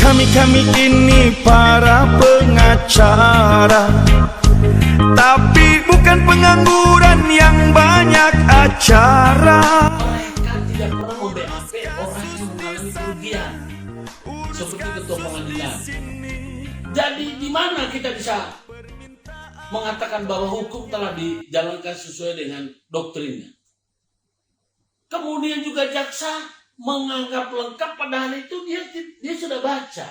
Kami ini para pengacara, tapi bukan pengangguran yang banyak acara. Mereka tidak pernah memBAP orang yang mengalami kerugian seperti ketua pengadilan. Jadi di mana kita bisa mengatakan bahwa hukum telah dijalankan sesuai dengan doktrinnya? Kemudian juga jaksa menganggap lengkap, padahal itu dia sudah baca.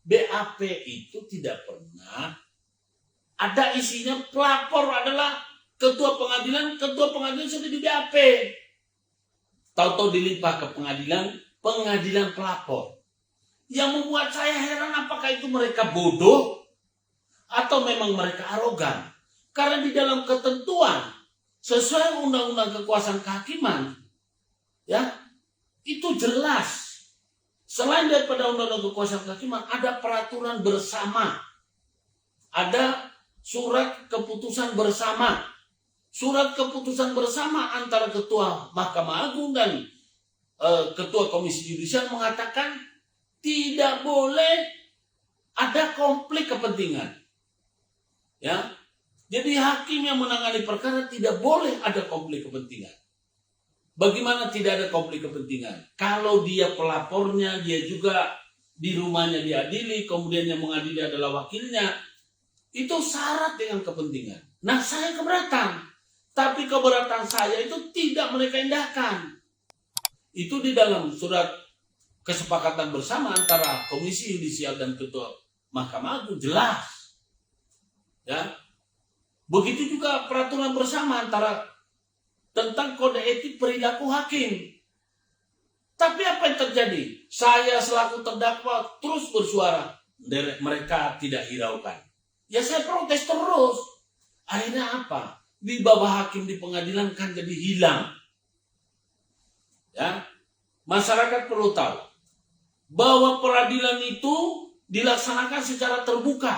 BAP itu tidak pernah ada isinya pelapor adalah ketua pengadilan sudah di BAP. Tahu-tahu dilimpah ke pengadilan pelapor. Yang membuat saya heran, apakah itu mereka bodoh atau memang mereka arogan? Karena di dalam ketentuan sesuai undang-undang kekuasaan kehakiman, ya, itu jelas. Selain daripada undang-undang kekuasaan kehakiman, ada peraturan bersama. Ada surat keputusan bersama. Surat keputusan bersama antara Ketua Mahkamah Agung dan Ketua Komisi Yudisial mengatakan tidak boleh ada konflik kepentingan. Ya. Jadi hakim yang menangani perkara tidak boleh ada konflik kepentingan. Bagaimana tidak ada konflik kepentingan? Kalau dia pelapornya, dia juga di rumahnya diadili, kemudian yang mengadili adalah wakilnya, itu syarat dengan kepentingan. Nah, saya keberatan. Tapi keberatan saya itu tidak mereka indahkan. Itu di dalam surat kesepakatan bersama antara Komisi Yudisial dan Ketua Mahkamah Agung jelas. Ya. Begitu juga peraturan bersama antara tentang kode etik perilaku hakim. Tapi apa yang terjadi? Saya selaku terdakwa terus bersuara. Mereka tidak hiraukan. Ya saya protes terus. Akhirnya apa? Wibawa hakim di pengadilan kan jadi hilang. Ya, masyarakat perlu tahu bahwa peradilan itu dilaksanakan secara terbuka.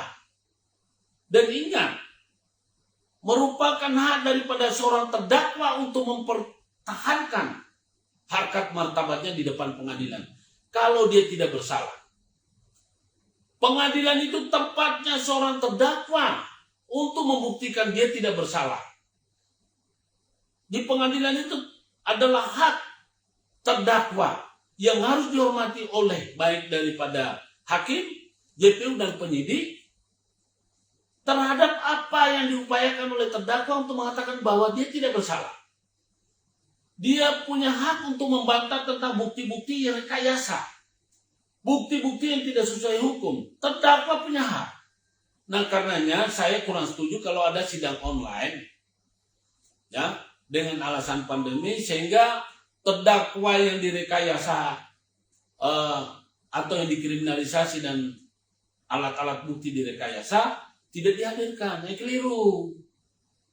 Dan ingat, merupakan hak daripada seorang terdakwa untuk mempertahankan harkat martabatnya di depan pengadilan. Kalau dia tidak bersalah. Pengadilan itu tempatnya seorang terdakwa untuk membuktikan dia tidak bersalah. Di pengadilan itu adalah hak terdakwa yang harus dihormati oleh baik daripada hakim, JPU dan penyidik terhadap apa yang diupayakan oleh terdakwa untuk mengatakan bahwa dia tidak bersalah. Dia punya hak untuk membantah tentang bukti-bukti yang rekayasa. Bukti-bukti yang tidak sesuai hukum. Terdakwa punya hak. Nah, karenanya saya kurang setuju kalau ada sidang online, ya, dengan alasan pandemi, sehingga terdakwa yang direkayasa atau yang dikriminalisasi dan alat-alat bukti direkayasa tidak dihadirkan. Yang keliru.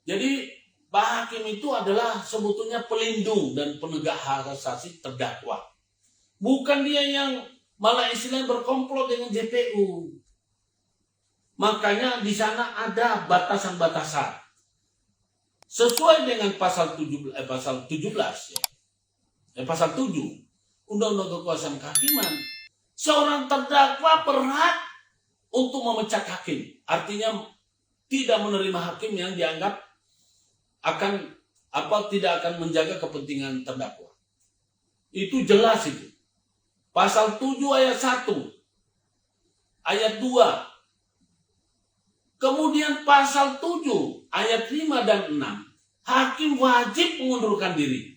Jadi Pak Hakim itu adalah sebetulnya pelindung dan penegak hak asasi terdakwa. Bukan dia yang malah istilahnya berkomplot dengan JPU. Makanya di sana ada batasan-batasan. Sesuai dengan pasal 17 ya. Pasal 7 Undang-Undang Kekuasaan Kehakiman, seorang terdakwa berhak untuk memecat hakim. Artinya tidak menerima hakim yang dianggap tidak akan menjaga kepentingan terdakwa. Itu jelas itu. Pasal 7 ayat 1, ayat 2. Kemudian pasal 7 ayat 5 dan 6, hakim wajib mengundurkan diri.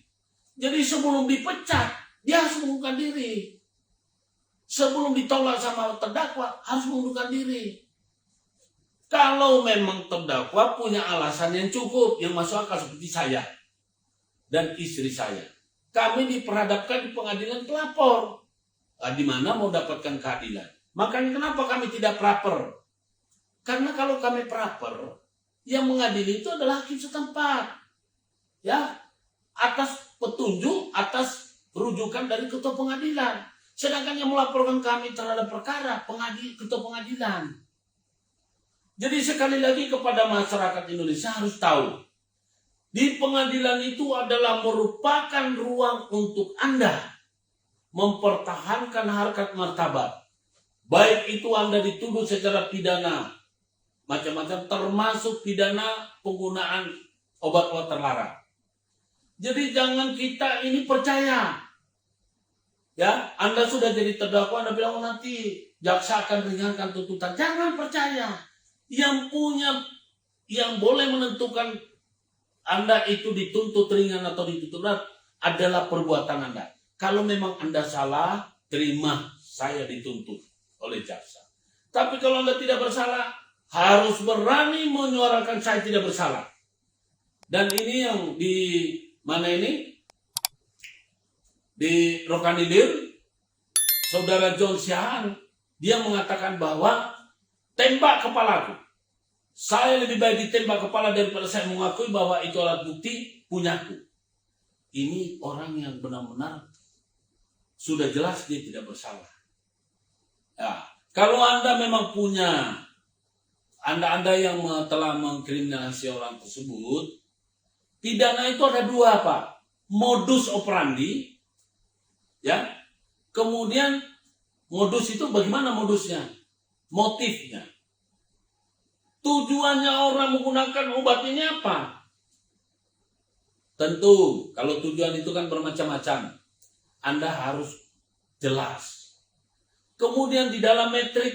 Jadi sebelum dipecat, dia harus mengundurkan diri. Sebelum ditolak sama terdakwa, harus mengundurkan diri. Kalau memang terdakwa punya alasan yang cukup, yang masuk akal seperti saya dan istri saya. Kami diperhadapkan di pengadilan pelapor. Di mana mau dapatkan keadilan. Makanya kenapa kami tidak praper? Karena kalau kami praper, yang mengadili itu adalah hakim setempat. Ya, atas petunjuk, atas rujukan dari ketua pengadilan. Sedangkan yang melaporkan kami terhadap perkara ketua pengadilan. Jadi sekali lagi kepada masyarakat Indonesia harus tahu, di pengadilan itu adalah merupakan ruang untuk Anda mempertahankan harkat martabat Baik itu Anda dituduh secara pidana, macam-macam, termasuk pidana penggunaan obat-obat terlarang. Jadi jangan kita ini percaya. Ya, Anda sudah jadi terdakwa, Anda bilang, oh, nanti jaksa akan ringankan tuntutan. Jangan percaya. Yang boleh menentukan Anda itu dituntut ringan atau dituntut berat adalah perbuatan Anda. Kalau memang Anda salah, terima, saya dituntut oleh jaksa. Tapi kalau Anda tidak bersalah, harus berani menyuarakan saya tidak bersalah. Dan ini yang di mana ini? Di Rokanilir, saudara John Siahaan, dia mengatakan bahwa tembak kepalaku. Saya lebih baik ditembak kepala daripada saya mengakui bahwa itu alat bukti punyaku. Ini orang yang benar-benar sudah jelas dia tidak bersalah. Ya, kalau Anda memang punya, Anda yang telah mengkriminalisasi orang tersebut, pidana itu ada dua, Pak. Modus operandi, ya. Kemudian modus itu bagaimana modusnya? Motifnya. Tujuannya orang menggunakan obat ini apa? Tentu, kalau tujuan itu kan bermacam-macam. Anda harus jelas. Kemudian di dalam metrik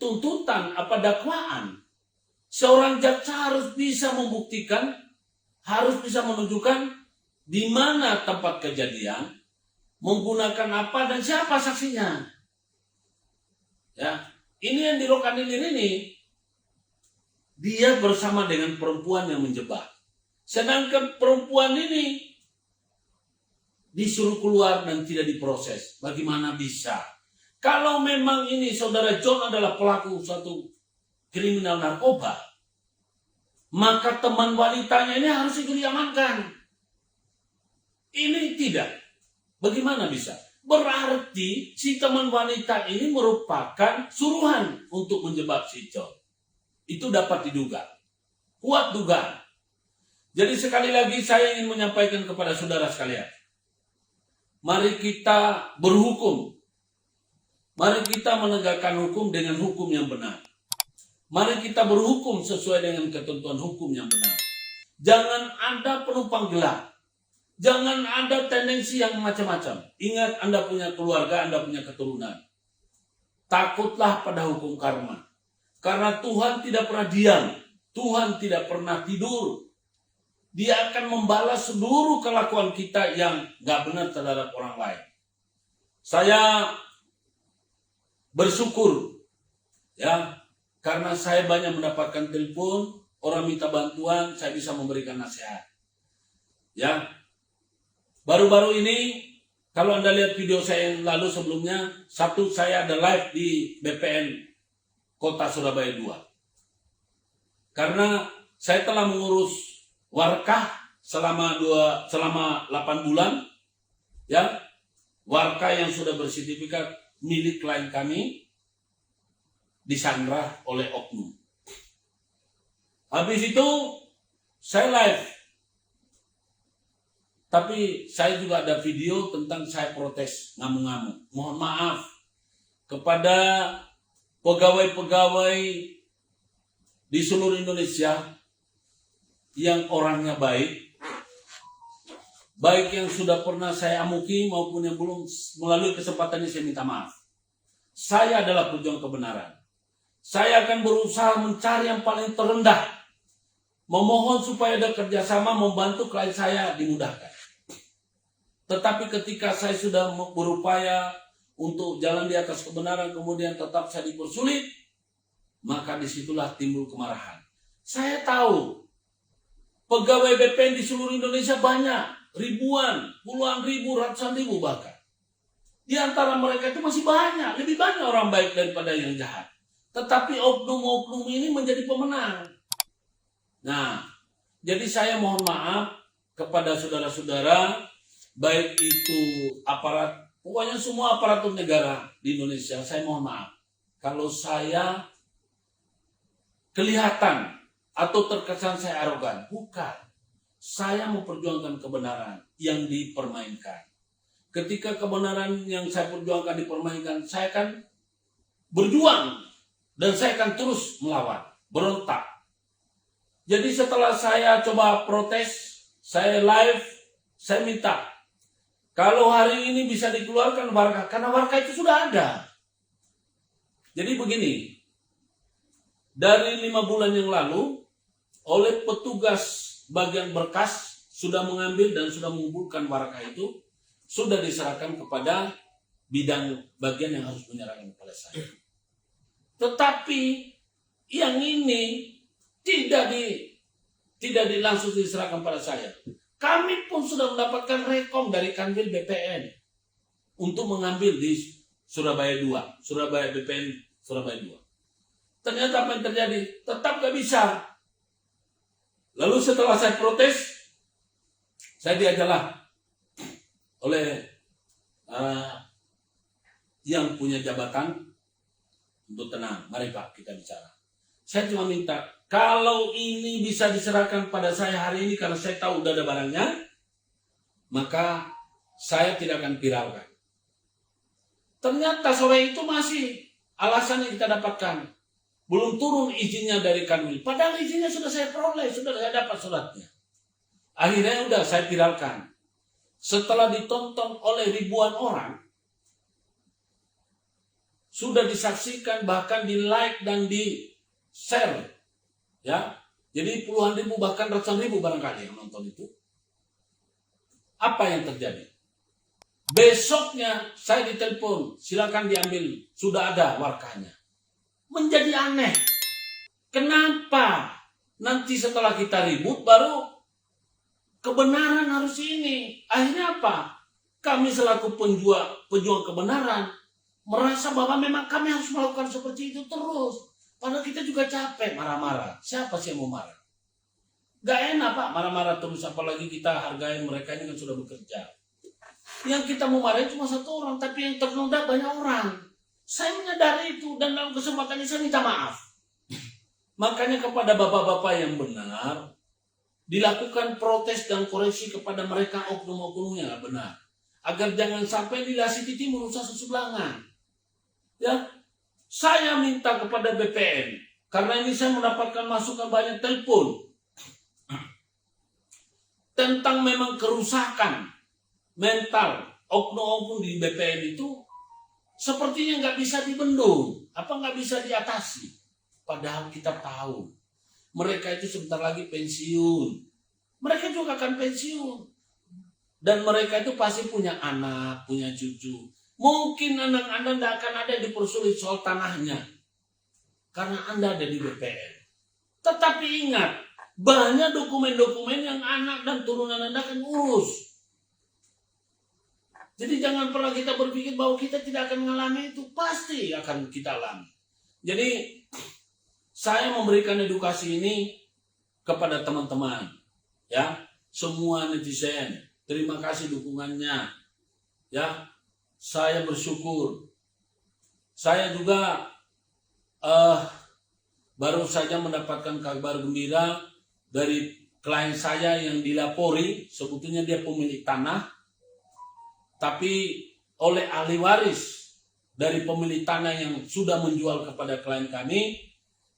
tuntutan apa dakwaan, seorang jaksa harus bisa membuktikan, harus bisa menunjukkan di mana tempat kejadian, menggunakan apa dan siapa saksinya. Ya, ini yang di Rokanilir ini, dia bersama dengan perempuan yang menjebak. Sedangkan perempuan ini disuruh keluar dan tidak diproses. Bagaimana bisa? Kalau memang ini saudara John adalah pelaku suatu kriminal narkoba, maka teman wanitanya ini harus ikut diamankan. Ini tidak. Bagaimana bisa? Berarti si teman wanita ini merupakan suruhan untuk menjebak si John. Itu dapat diduga. Kuat dugaan. Jadi sekali lagi saya ingin menyampaikan kepada saudara sekalian. Mari kita berhukum. Mari kita menegakkan hukum dengan hukum yang benar. Mari kita berhukum sesuai dengan ketentuan hukum yang benar. Jangan ada penumpang gelap. Jangan ada tendensi yang macam-macam. Ingat, Anda punya keluarga, Anda punya keturunan. Takutlah pada hukum karma. Karena Tuhan tidak pernah diam. Tuhan tidak pernah tidur. Dia akan membalas seluruh kelakuan kita yang gak benar terhadap orang lain. Saya bersyukur, ya, karena saya banyak mendapatkan telepon, orang minta bantuan, saya bisa memberikan nasihat. Ya, baru-baru ini, kalau Anda lihat video saya yang lalu sebelumnya, saya ada live di BPN Kota Surabaya 2. Karena saya telah mengurus warkah selama 8 bulan, ya, warkah yang sudah bersertifikat milik klien kami disandra oleh oknum. Habis itu saya live, tapi saya juga ada video tentang saya protes ngamuk-ngamuk. Mohon maaf kepada pegawai-pegawai di seluruh Indonesia yang orangnya baik yang sudah pernah saya amuki maupun yang belum, melalui kesempatan ini saya minta maaf. Saya adalah pejuang kebenaran. Saya akan berusaha mencari yang paling terendah, memohon supaya ada kerjasama membantu klien saya dimudahkan. Tetapi ketika saya sudah berupaya untuk jalan di atas kebenaran, kemudian tetap saya dipersulit, maka disitulah timbul kemarahan. Saya tahu pegawai BPN di seluruh Indonesia banyak, ribuan, puluhan ribu, ratusan ribu bahkan. Di antara mereka itu masih banyak, lebih banyak orang baik daripada yang jahat. Tetapi oknum-oknum ini menjadi pemenang. Nah, jadi saya mohon maaf kepada saudara-saudara, baik itu aparat, pokoknya semua aparatur negara di Indonesia, saya mohon maaf. Kalau saya kelihatan atau terkesan saya arogan, bukan. Saya memperjuangkan kebenaran yang dipermainkan. Ketika kebenaran yang saya perjuangkan dipermainkan, saya akan berjuang dan saya akan terus melawan, berontak. Jadi setelah saya coba protes, saya live, saya minta kalau hari ini bisa dikeluarkan warga, karena warga itu sudah ada. Jadi begini, dari 5 bulan yang lalu, oleh petugas bagian berkas sudah mengambil dan sudah mengumpulkan warga itu, sudah diserahkan kepada bidang bagian yang harus menyerahkan kepada saya. Tetapi yang ini tidak langsung diserahkan pada saya. Kami pun sudah mendapatkan rekom dari Kanwil BPN untuk mengambil di Surabaya 2, Surabaya BPN Surabaya 2. Ternyata apa yang terjadi? Tetap gak bisa. Lalu setelah saya protes, saya diajarlah oleh yang punya jabatan untuk tenang. Mari Pak, kita bicara. Saya cuma minta, kalau ini bisa diserahkan pada saya hari ini karena saya tahu udah ada barangnya, maka saya tidak akan viralkan. Ternyata sore itu masih alasan yang kita dapatkan. Belum turun izinnya dari Kanwil. Padahal izinnya sudah saya peroleh, sudah saya dapat suratnya. Akhirnya udah saya viralkan. Setelah ditonton oleh ribuan orang, sudah disaksikan, bahkan di like dan di share, ya. Jadi puluhan ribu bahkan ratusan ribu barangkali yang nonton itu. Apa yang terjadi? Besoknya saya ditelepon, silakan diambil, sudah ada warkanya. Menjadi aneh. Kenapa? Nanti setelah kita ribut baru kebenaran harus ini. Akhirnya apa? Kami selaku pejuang kebenaran merasa bahwa memang kami harus melakukan seperti itu terus. Padahal kita juga capek marah-marah. Siapa sih yang mau marah? Gak enak Pak marah-marah terus. Apalagi kita hargai mereka ini kan sudah bekerja. Yang kita mau marahin cuma satu orang. Tapi yang ternoda banyak orang. Saya menyadari itu. Dan dalam kesempatan ini saya minta maaf. Makanya kepada bapak-bapak yang benar, dilakukan protes dan koreksi kepada mereka oknum-oknum yang gak benar. Agar jangan sampai dilasi titi merusak sesebelangan. Ya, saya minta kepada BPN karena ini saya mendapatkan masukan banyak telepon tentang memang kerusakan mental oknum-oknum di BPN itu sepertinya nggak bisa dibendung, apa nggak bisa diatasi. Padahal kita tahu mereka itu sebentar lagi pensiun, mereka juga akan pensiun dan mereka itu pasti punya anak, punya cucu. Mungkin anak Anda tidak akan ada yang dipersulit soal tanahnya. Karena Anda ada di BPN. Tetapi ingat, banyak dokumen-dokumen yang anak dan turunan Anda akan urus. Jadi jangan pernah kita berpikir bahwa kita tidak akan mengalami itu. Pasti akan kita alami. Jadi saya memberikan edukasi ini kepada teman-teman. Ya, semua netizen. Terima kasih dukungannya. Ya. Saya bersyukur. Saya juga baru saja mendapatkan kabar gembira dari klien saya yang dilapori, sebetulnya dia pemilik tanah, tapi oleh ahli waris dari pemilik tanah yang sudah menjual kepada klien kami,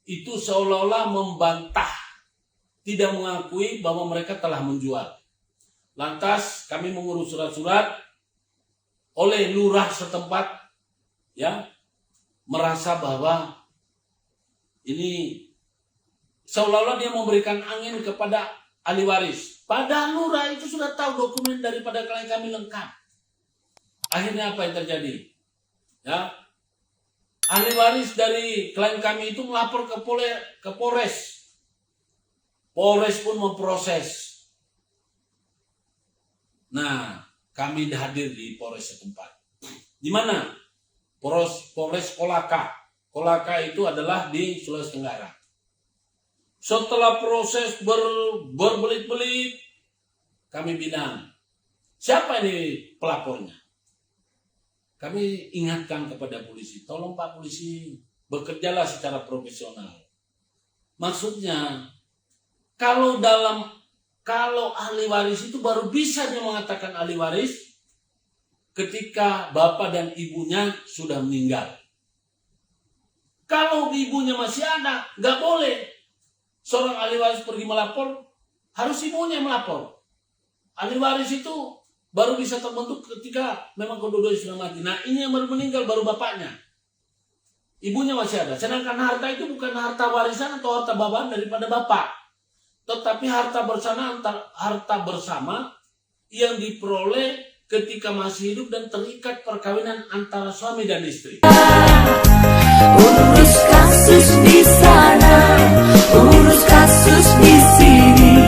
itu seolah-olah membantah, tidak mengakui bahwa mereka telah menjual. Lantas kami mengurus surat-surat oleh lurah setempat, ya, merasa bahwa ini seolah-olah dia memberikan angin kepada ahli waris. Padahal lurah itu sudah tahu dokumen daripada klien kami lengkap. Akhirnya apa yang terjadi? Ya, ahli waris dari klien kami itu melapor ke Polres. Polres pun memproses. Nah, kami hadir di Polres setempat. Di mana? Polres Kolaka. Kolaka itu adalah di Sulawesi Tenggara. Setelah proses berbelit-belit, kami bilang, siapa ini pelapornya? Kami ingatkan kepada polisi, tolong Pak Polisi, bekerjalah secara profesional. Maksudnya, kalau ahli waris itu baru bisa dia mengatakan ahli waris ketika bapak dan ibunya sudah meninggal. Kalau ibunya masih ada, nggak boleh seorang ahli waris pergi melapor, harus ibunya yang melapor. Ahli waris itu baru bisa terbentuk ketika memang kedua-duanya sudah mati. Nah, ini yang baru meninggal, baru bapaknya. Ibunya masih ada. Sedangkan harta itu bukan harta warisan atau harta bawaan daripada bapak, tetapi harta bersama yang diperoleh ketika masih hidup dan terikat perkawinan antara suami dan istri. Urus kasus di sana, urus kasus di sini.